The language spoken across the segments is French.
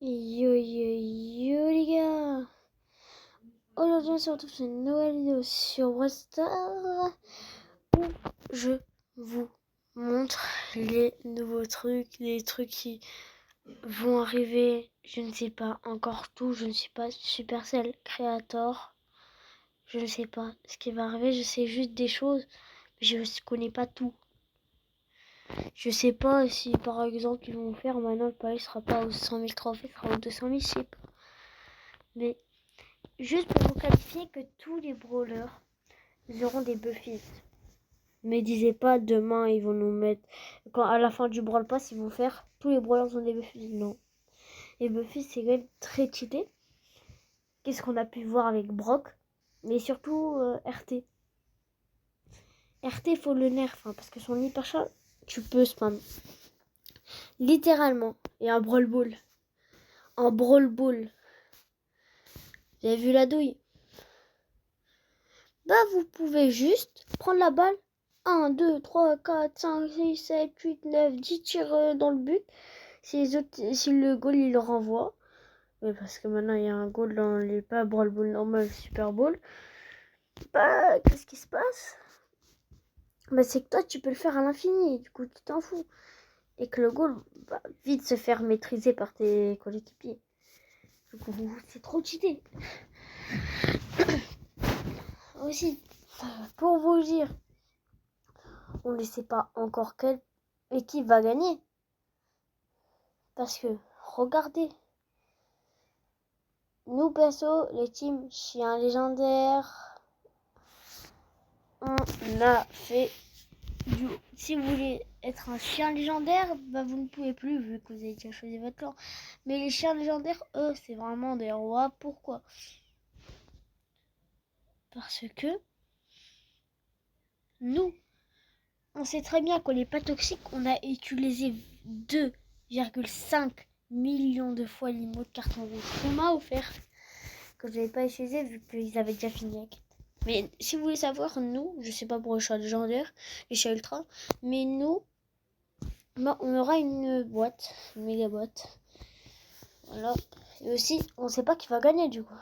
Yo yo yo les gars. Aujourd'hui on se retrouve sur une nouvelle vidéo sur Brawl Stars où je vous montre les nouveaux trucs, les trucs qui vont arriver. Je ne sais pas encore tout, je ne suis pas Supercell Creator. Je ne sais pas ce qui va arriver, je sais juste des choses, mais je ne connais pas tout. Je sais pas si par exemple ils vont faire maintenant le palais sera pas aux 100 000 trophées, sera aux 200 000, je sais pas. Mais juste pour vous qualifier que tous les brawlers auront des Buffies. Mais disez pas demain ils vont nous mettre, quand à la fin du Brawl Pass ils vont faire tous les brawlers ont des Buffies. Non. Les Buffies c'est quand même très cheaté. Qu'est-ce qu'on a pu voir avec Brock, mais surtout RT. RT faut le nerf parce que son hyper chat tu peux spam. Littéralement. Et un Brawl Ball. Un Brawl Ball. Vous avez vu la douille? Bah vous pouvez juste prendre la balle. 1, 2, 3, 4, 5, 6, 7, 8, 9, 10 tirs dans le but. Si le goal il le renvoie. Oui, parce que maintenant il y a un goal dans les pas Brawl Ball normal, Super Bowl. Bah qu'est-ce qui se passe? Bah c'est que toi tu peux le faire à l'infini. Du coup tu t'en fous. Et que le goal va vite se faire maîtriser par tes coéquipiers. Du coup c'est trop cheaté. Aussi, pour vous dire, on ne sait pas encore quelle équipe va gagner. Parce que, regardez, nous perso, les teams chiens légendaires, on a fait du... Si vous voulez être un chien légendaire, bah vous ne pouvez plus vu que vous avez déjà choisi votre clan. Mais les chiens légendaires, eux, c'est vraiment des rois. Pourquoi? Parce que nous, on sait très bien qu'on n'est pas toxique. On a utilisé 2,5 millions de fois l'emote carton rouge qu'on m'a offert, que je n'avais pas utilisé vu qu'ils avaient déjà fini la quête. Mais si vous voulez savoir, nous, je sais pas pour les chats légendaires, les chats ultra, mais nous, bah, on aura une boîte, une méga boîte. Voilà. Et aussi, on sait pas qui va gagner du coup.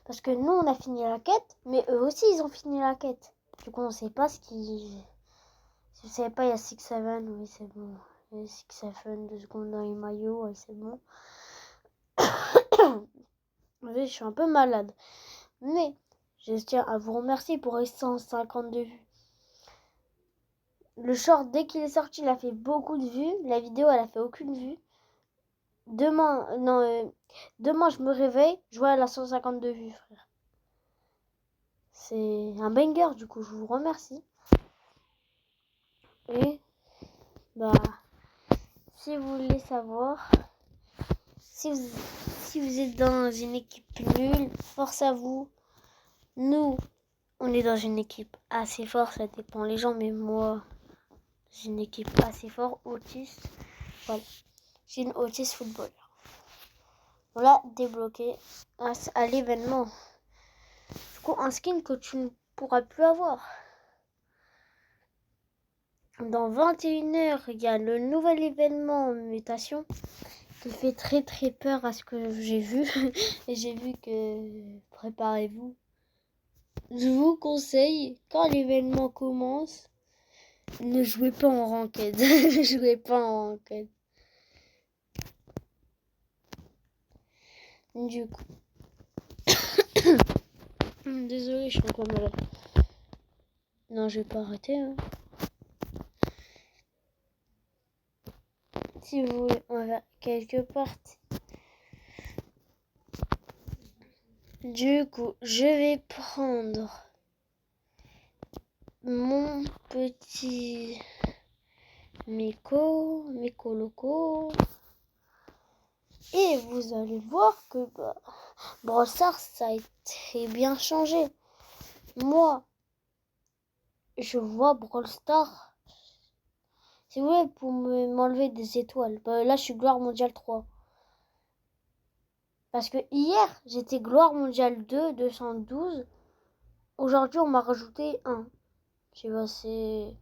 Parce que nous, on a fini la quête, mais eux aussi, ils ont fini la quête. Du coup, on sait pas ce qui... Si vous savez pas, il y a 6-7, oui, c'est bon. Il y a 6-7, 2 secondes dans les maillots, oui, c'est bon. Oui, je suis un peu malade. Mais, je tiens à vous remercier pour les 152 vues. Le short, dès qu'il est sorti, il a fait beaucoup de vues. La vidéo, elle a fait aucune vue. Demain, je me réveille, je vois elle a 152 vues, frère. C'est un banger, du coup, je vous remercie. Et, bah, si vous voulez savoir, si vous êtes dans une équipe nulle, force à vous. Nous, on est dans une équipe assez forte, ça dépend les gens, mais moi, j'ai une équipe assez forte, autiste. Voilà, j'ai une autiste football. On l'a débloqué à l'événement. Du coup, un skin que tu ne pourras plus avoir. Dans 21h, il y a le nouvel événement mutation qui fait très très peur à ce que j'ai vu. Et j'ai vu que, préparez-vous. Je vous conseille, quand l'événement commence, ne jouez pas en ranked. Ne jouez pas en ranked. Du coup. Désolée, je suis encore malade. Non, je vais pas arrêter. Hein. Si vous voulez, on va faire quelques parties. Du coup, je vais prendre mon petit Miko Loco. Et vous allez voir que Brawl Stars, ça a été bien changé. Moi, je vois Brawl Stars. Si vous voulez, pour m'enlever des étoiles. Là, je suis gloire mondiale 3. Parce que hier, j'étais gloire mondiale 2, 212. Aujourd'hui, on m'a rajouté 1. Je sais pas, c'est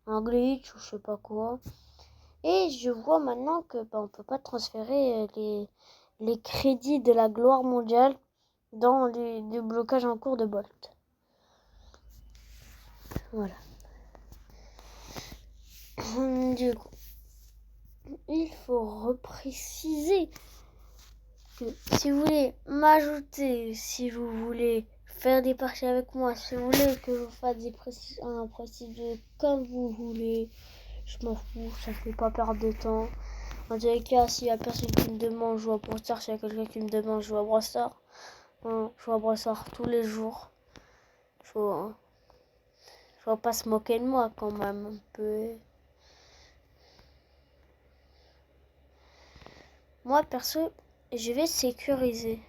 un glitch ou je sais pas quoi. Et je vois maintenant que on peut pas transférer les crédits de la gloire mondiale dans les blocages en cours de Bolt. Voilà. Du coup, il faut repréciser que si vous voulez m'ajouter, si vous voulez faire des parties avec moi, si vous voulez que je fasse un procédé comme vous voulez, je m'en fous, ça ne fait pas perdre de temps. En tous les cas, s'il y a personne qui me demande jouer à Brawl Stars, s'il y a quelqu'un qui me demande jouer à Brawl Stars, je joue à Brawl Stars tous les jours. Je vais pas se moquer de moi quand même un peu. Moi perso, je vais sécuriser.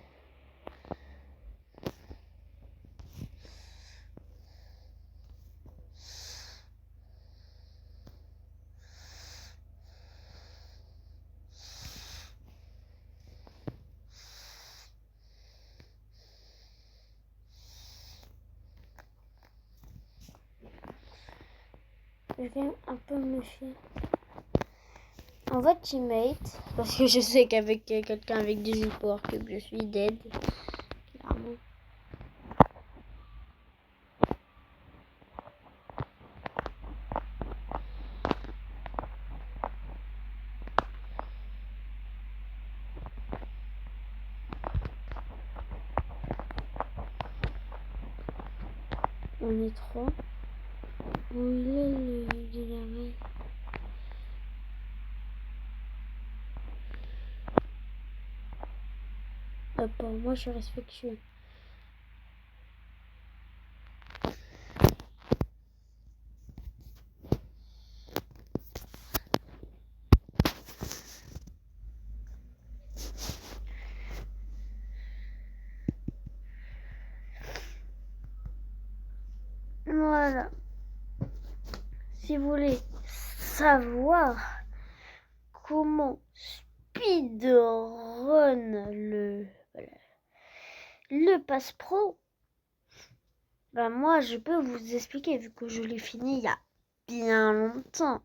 Je vais un peu me méfier. En votre teammate, parce que je sais qu'avec quelqu'un avec des histoires que je suis dead, clairement. On est trois. Où il est le dynamite? Pour moi, je suis respectueux. Voilà. Si vous voulez savoir comment speedrun le Pass Pro, ben moi je peux vous expliquer vu que je l'ai fini il y a bien longtemps.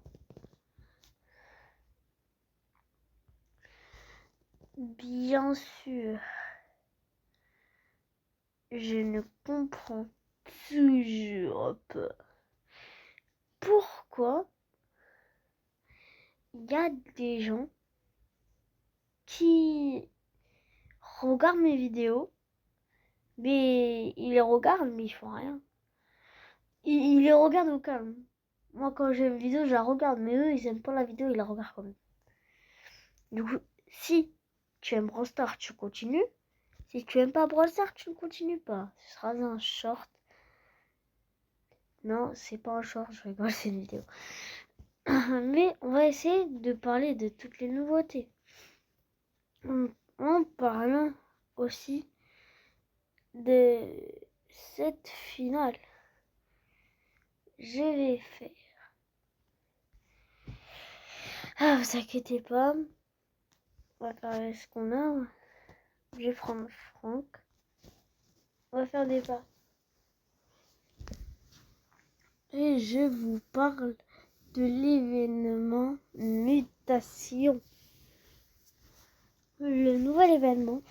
Bien sûr, je ne comprends toujours pas pourquoi il y a des gens qui regardent mes vidéos, mais ils les regardent mais ils font rien. Ils les regardent au calme. Moi quand j'ai une vidéo je la regarde, mais eux ils aiment pas la vidéo, ils la regardent quand même. Du coup, si tu aimes Brawl Stars, tu continues. Si tu aimes pas Brawl Stars, tu ne continues pas. Ce sera un short. Non, c'est pas un short, je rigole, c'est une vidéo. Mais on va essayer de parler de toutes les nouveautés. En parlant aussi de cette finale. Je vais faire. Ah, vous inquiétez pas. On va faire ce qu'on a. Je vais prendre Franck. On va faire des pas. Et je vous parle de l'événement mutation. Le nouvel événement.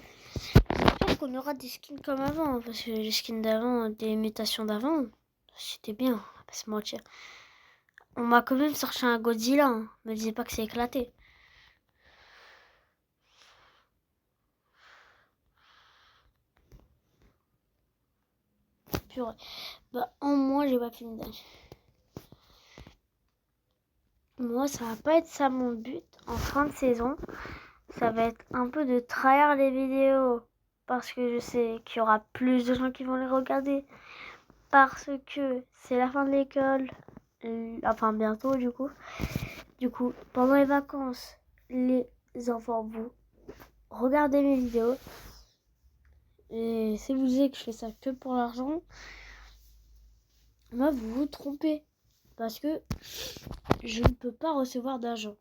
J'espère qu'on aura des skins comme avant. Parce que les skins d'avant, des mutations d'avant, c'était bien, on va pas se mentir. On m'a quand même sorti un Godzilla. Hein. Me disais pas que c'est éclaté. Purée. Bah, en moins, j'ai pas fini d'âge. Moi, ça va pas être ça mon but en fin de saison. Ça va être un peu de trahir les vidéos. Parce que je sais qu'il y aura plus de gens qui vont les regarder. Parce que c'est la fin de l'école. Enfin, bientôt, du coup. Du coup, pendant les vacances, les enfants, vous regardez mes vidéos. Et si vous disiez que je fais ça que pour l'argent, moi, vous vous trompez. Parce que je ne peux pas recevoir d'argent.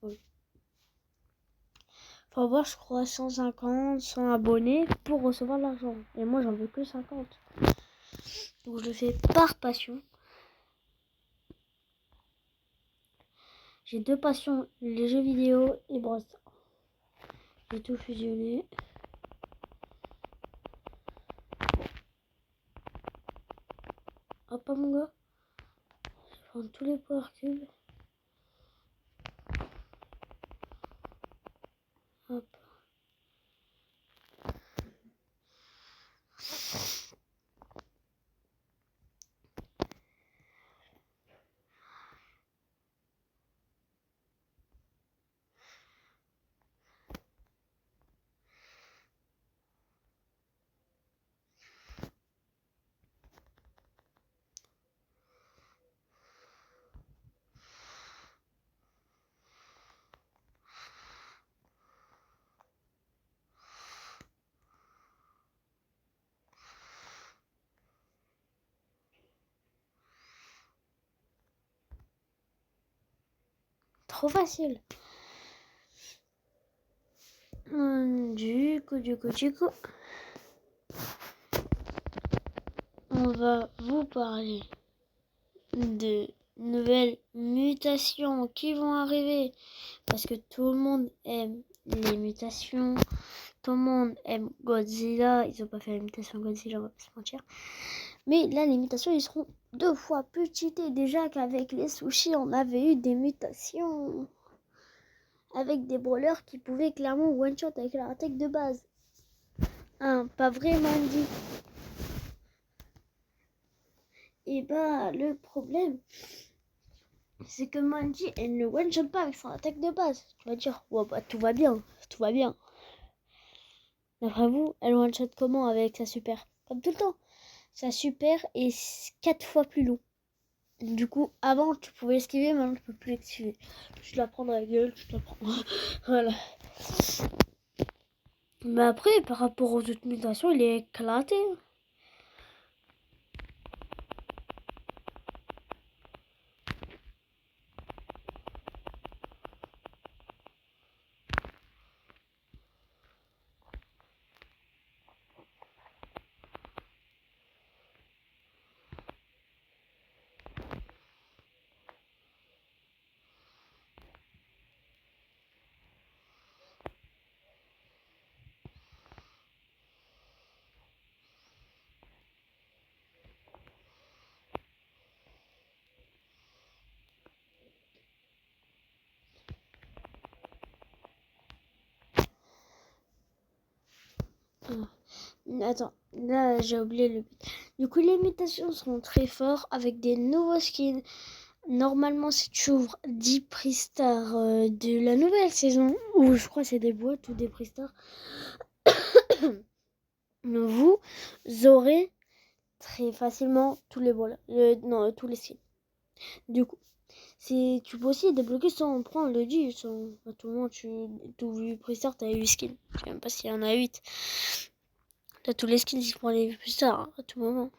Oui. Faut avoir, je crois, 150, 100 abonnés pour recevoir de l'argent. Et moi, j'en veux que 50. Donc, je le fais par passion. J'ai deux passions, les jeux vidéo et Brawl Stars. J'ai tout fusionné. Hop, mon gars. Je vais prendre tous les power cubes. Hop. Trop facile. Du coup, on va vous parler de nouvelles mutations qui vont arriver parce que tout le monde aime les mutations. Tout le monde aime Godzilla. Ils ont pas fait la mutation Godzilla, on va pas se mentir. Mais là, les mutations, ils seront 2 fois plus cheatés. Déjà qu'avec les sushis, on avait eu des mutations avec des brawlers qui pouvaient clairement one-shot avec leur attaque de base. Hein, pas vraiment dit. Et bah, le problème, c'est que Mandy, elle ne one-shot pas avec son attaque de base. Tu vas dire, ouais, bah, tout va bien, tout va bien. D'après vous, elle one-shot comment avec sa super? Comme tout le temps. Sa super est 4 fois plus long. Du coup, avant, tu pouvais esquiver, maintenant, tu peux plus esquiver. Je te la prends dans la gueule, je te la prends. Voilà. Mais après, par rapport aux autres mutations, il est éclaté. Attends, là j'ai oublié le but. Du coup, les mutations seront très fortes avec des nouveaux skins. Normalement, si tu ouvres 10 Pristars de la nouvelle saison, ou je crois que c'est des boîtes ou des Pristars, vous aurez très facilement tous les tous les skins. Du coup, si tu peux aussi débloquer sans prendre le 10. À tout moment, tu ouvres Pristar, t'as 8 skins. Je sais même pas s'il y en a 8. T'as tous les skins, ils prennent les Pristar à tout moment.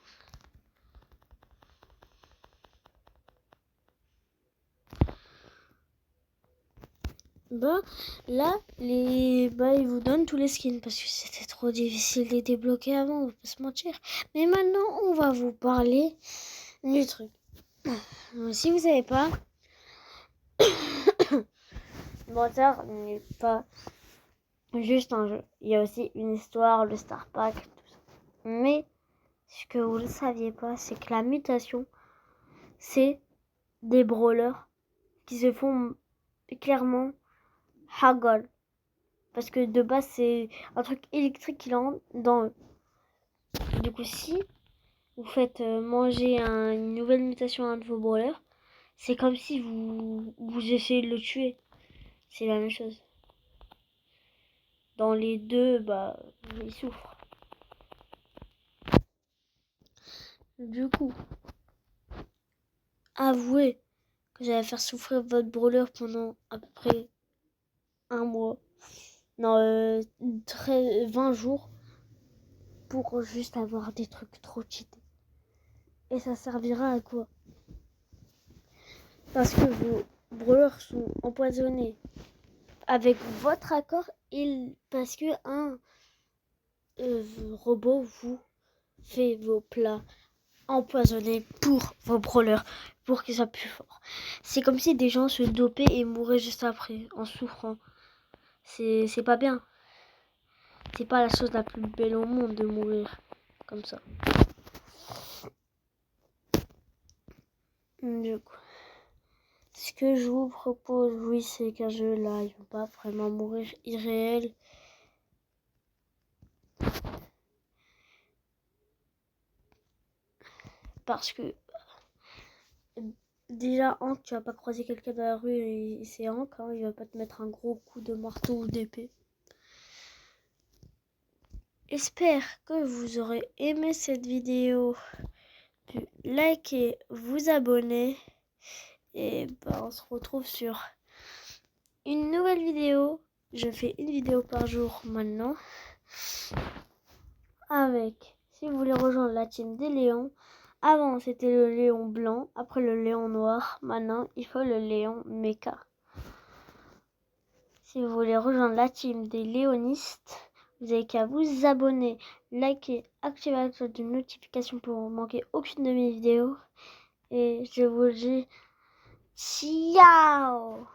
Bah, là, ils vous donnent tous les skins parce que c'était trop difficile de les débloquer avant, on va pas se mentir. Mais maintenant, on va vous parler du truc. Si vous savez pas, Brawl n'est pas juste un jeu. Il y a aussi une histoire, le Star Pack, tout ça. Mais ce que vous ne saviez pas, c'est que la mutation, c'est des brawlers qui se font clairement haggle. Parce que de base, c'est un truc électrique qui rentre dans eux. Du coup, si vous faites manger une nouvelle mutation à un de vos brawlers, c'est comme si vous essayez de le tuer. C'est la même chose. Dans les deux, bah, il souffre. Du coup, avouez que j'allais faire souffrir votre brawler pendant à peu près un mois. Non, 20 jours pour juste avoir des trucs trop cheatés. Et ça servira à quoi? Parce que vos brawlers sont empoisonnés avec votre accord et parce que un robot vous fait vos plats empoisonnés pour vos brawlers. pour qu'il soit plus fort. C'est comme si des gens se dopaient et mouraient juste après, en souffrant. C'est pas bien. C'est pas la chose la plus belle au monde de mourir comme ça. Du coup, ce que je vous propose, oui, c'est qu'un jeu là, il ne va pas vraiment mourir irréel. Parce que déjà, Hank, tu vas pas croiser quelqu'un dans la rue et c'est Hank, hein, il va pas te mettre un gros coup de marteau ou d'épée. J'espère que vous aurez aimé cette vidéo. Likez, vous abonnez et on se retrouve sur une nouvelle vidéo. Je fais une vidéo par jour maintenant. Avec, si vous voulez rejoindre la team des Léons, avant c'était le Léon blanc, après le Léon noir, maintenant il faut le Léon Mecha. Si vous voulez rejoindre la team des Léonistes, vous avez qu'à vous abonner, liker, activer la cloche de notification pour ne manquer aucune de mes vidéos. Et je vous dis ciao!